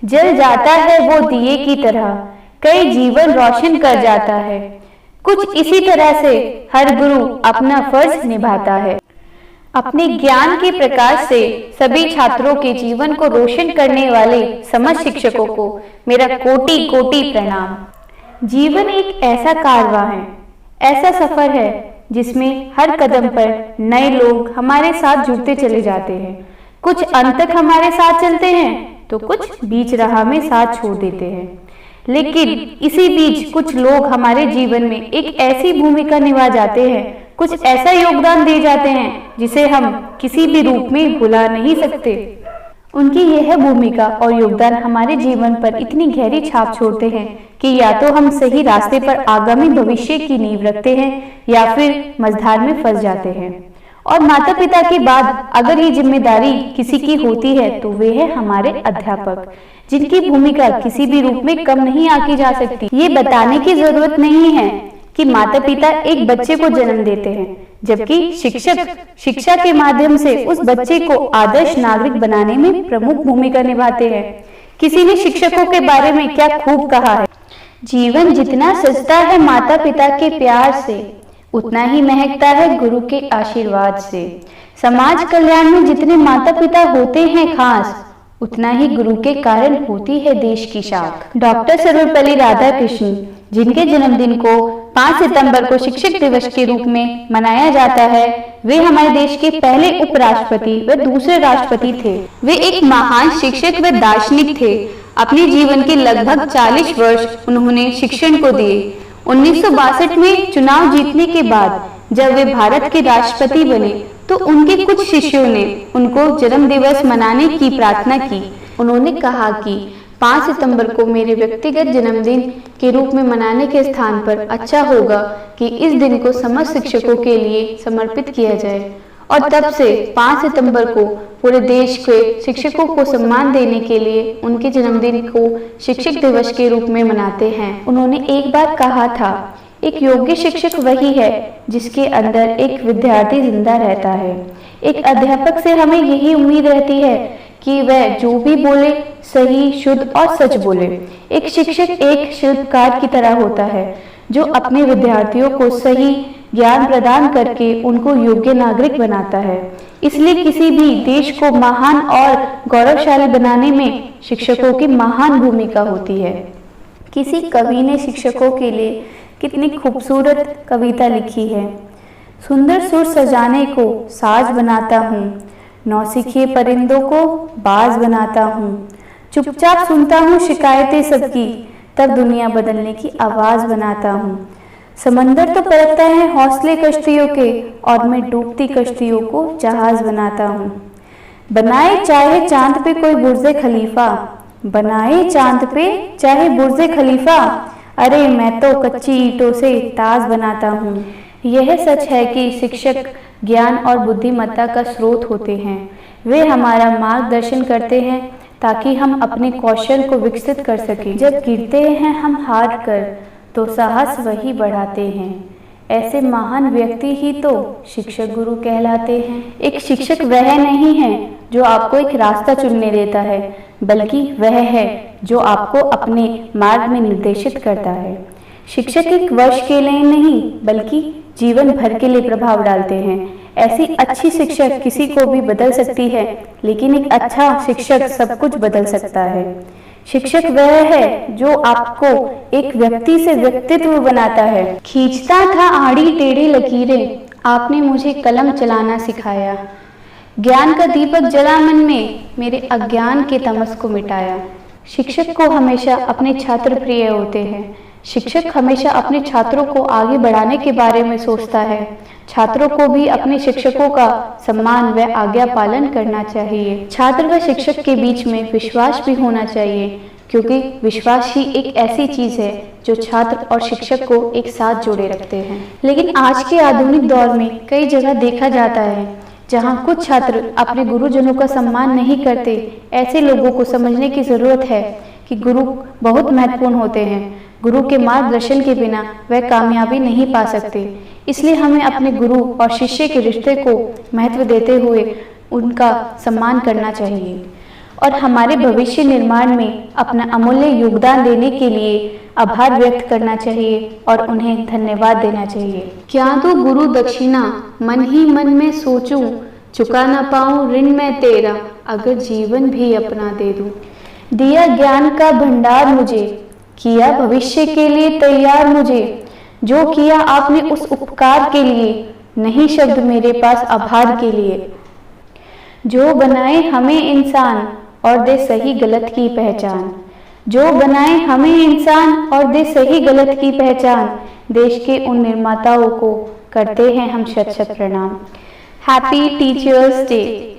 जल जाता है वो दिए की तरह, कई जीवन रोशन कर जाता है। कुछ इसी तरह से हर गुरु अपना फर्ज निभाता है। अपने ज्ञान के प्रकाश से सभी छात्रों के जीवन को रोशन करने वाले समस्त शिक्षकों को मेरा कोटि कोटि प्रणाम। जीवन एक ऐसा कारवां है, ऐसा सफर है जिसमें हर कदम पर नए लोग हमारे साथ जुड़ते चले जाते हैं। कुछ अंत तक हमारे साथ चलते हैं तो कुछ बीच राह में साथ छोड़ देते हैं, लेकिन इसी बीच कुछ लोग हमारे जीवन में एक ऐसी भूमिका निभा जाते हैं, कुछ ऐसा योगदान दे जाते हैं जिसे हम किसी भी रूप में भुला नहीं सकते। उनकी यह भूमिका और योगदान हमारे जीवन पर इतनी गहरी छाप छोड़ते हैं कि या तो हम सही रास्ते पर आगामी भविष्य की नींव रखते हैं या फिर मझधार में फंस जाते हैं। और माता पिता के बाद अगर ये जिम्मेदारी किसी की होती है तो वे है हमारे अध्यापक, जिनकी भूमिका किसी भी रूप में कम नहीं आंकी जा सकती। ये बताने की जरूरत नहीं है कि माता पिता एक बच्चे को जन्म देते हैं, जबकि शिक्षक शिक्षा के माध्यम से उस बच्चे को आदर्श नागरिक बनाने में प्रमुख भूमिका निभाते हैं। किसी ने शिक्षकों के बारे में क्या खूब कहा है, जीवन जितना सजता है माता पिता के प्यार से, उतना ही महकता है गुरु के आशीर्वाद से। समाज कल्याण में जितने माता पिता होते हैं खास, उतना ही गुरु के कारण होती है देश की शाख। डॉक्टर सर्वपल्ली राधाकृष्णन, जिनके जन्मदिन को 5 सितंबर को शिक्षक दिवस के रूप में मनाया जाता है, वे हमारे देश के पहले उपराष्ट्रपति व दूसरे राष्ट्रपति थे। वे एक महान शिक्षक व दार्शनिक थे। अपने जीवन के लगभग 40 वर्ष उन्होंने शिक्षण को दिए। 1962 में चुनाव जीतने के बाद जब वे भारत के राष्ट्रपति बने तो उनके कुछ शिष्यों ने उनको जन्म दिवस मनाने की प्रार्थना की। उन्होंने कहा कि 5 सितंबर को मेरे व्यक्तिगत जन्मदिन के रूप में मनाने के स्थान पर अच्छा होगा कि इस दिन को समस्त शिक्षकों के लिए समर्पित किया जाए। और तब से 5 सितंबर को पूरे देश के शिक्षकों को सम्मान देने के लिए उनके जन्मदिन को शिक्षक दिवस के रूप में मनाते हैं। उन्होंने एक बार कहा था, एक योग्य शिक्षक वही है जिसके अंदर एक विद्यार्थी जिंदा रहता है। एक अध्यापक से हमें यही उम्मीद रहती है कि वह जो भी बोले सही, शुद्ध और सच बोले। एक शिक्षक एक शिल्पकार की तरह होता है जो अपने विद्यार्थियों को सही ज्ञान प्रदान करके उनको योग्य नागरिक बनाता है। इसलिए किसी भी देश को महान और गौरवशाली बनाने में शिक्षकों की महान भूमिका होती है। किसी कवि ने शिक्षकों के लिए कितनी खूबसूरत कविता लिखी है। सुंदर सुर सजाने को साज बनाता हूँ, नौसिखिए परिंदों को बाज बनाता हूँ, चुपचाप सुनता हूँ शिकायतें सबकी, तब दुनिया बदलने की आवाज बनाता हूँ। समंदर तो पलटता है हौसले कश्तियों के और मैं डूबती कश्तियों को जहाज बनाता हूँ। बनाए चाहे चांद पे कोई बुर्जे खलीफा, बनाए चांद पे चाहे बुर्जे खलीफा, अरे मैं तो कच्ची ईंटों से ताज बनाता हूँ। यह सच है कि शिक्षक ज्ञान और बुद्धिमत्ता का स्रोत होते हैं। वे हमारा मार्गदर्शन करते हैं ताकि हम अपने कौशल को विकसित कर सकें। जब गिरते हैं हम हार कर तो साहस वही बढ़ाते हैं। ऐसे महान व्यक्ति ही तो शिक्षक गुरु कहलाते हैं। एक शिक्षक वह नहीं है जो आपको एक रास्ता चुनने देता है, बल्कि वह है जो आपको अपने मार्ग में निर्देशित करता है। शिक्षक एक वर्ष के लिए नहीं बल्कि जीवन भर के लिए प्रभाव डालते हैं। ऐसी अच्छी शिक्षक किसी को भी बदल सकती है, लेकिन एक अच्छा शिक्षक सब कुछ बदल सकता है। शिक्षक वह है जो आपको एक व्यक्ति से व्यक्तित्व बनाता है। खींचता था आड़ी टेढ़ी लकीरें, आपने मुझे कलम चलाना सिखाया। ज्ञान का दीपक जला मन में, मेरे अज्ञान के तमस को मिटाया। शिक्षक को हमेशा अपने छात्र प्रिय होते हैं। शिक्षक हमेशा अपने छात्रों को आगे बढ़ाने के बारे में सोचता है। छात्रों को भी अपने शिक्षकों का सम्मान व आज्ञा पालन करना चाहिए। छात्र व शिक्षक के बीच में विश्वास भी होना चाहिए, क्योंकि विश्वास ही एक ऐसी चीज है जो छात्र और शिक्षक को एक साथ जोड़े रखते हैं। लेकिन आज के आधुनिक दौर में कई जगह देखा जाता है जहां कुछ छात्र अपने गुरुजनों का सम्मान नहीं करते। ऐसे लोगों को समझने की जरूरत है कि गुरु बहुत महत्वपूर्ण होते हैं। गुरु के मार्गदर्शन के बिना वह कामयाबी नहीं पा सकते। इसलिए हमें अपने गुरु और शिष्य के रिश्ते को महत्व देते हुए उनका सम्मान करना चाहिए। और हमारे भविष्य निर्माण में अपना अमूल्य योगदान देने के लिए आभार व्यक्त करना चाहिए और उन्हें धन्यवाद देना चाहिए। क्या तो गुरु दक्षिणा मन ही मन में सोचूं, चुका ना पाऊं ऋण मैं तेरा, अगर जीवन भी अपना दे दूं। दिया ज्ञान का भंडार मुझे, किया भविष्य के लिए तैयार मुझे, जो किया आपने उस उपकार के लिए, नहीं शब्द मेरे पास आभार के लिए। जो बनाए हमें इंसान और दे सही गलत की पहचान, जो बनाए हमें इंसान और दे सही गलत की पहचान, देश के उन निर्माताओं को करते हैं हम शत शत प्रणाम। Happy teachers day.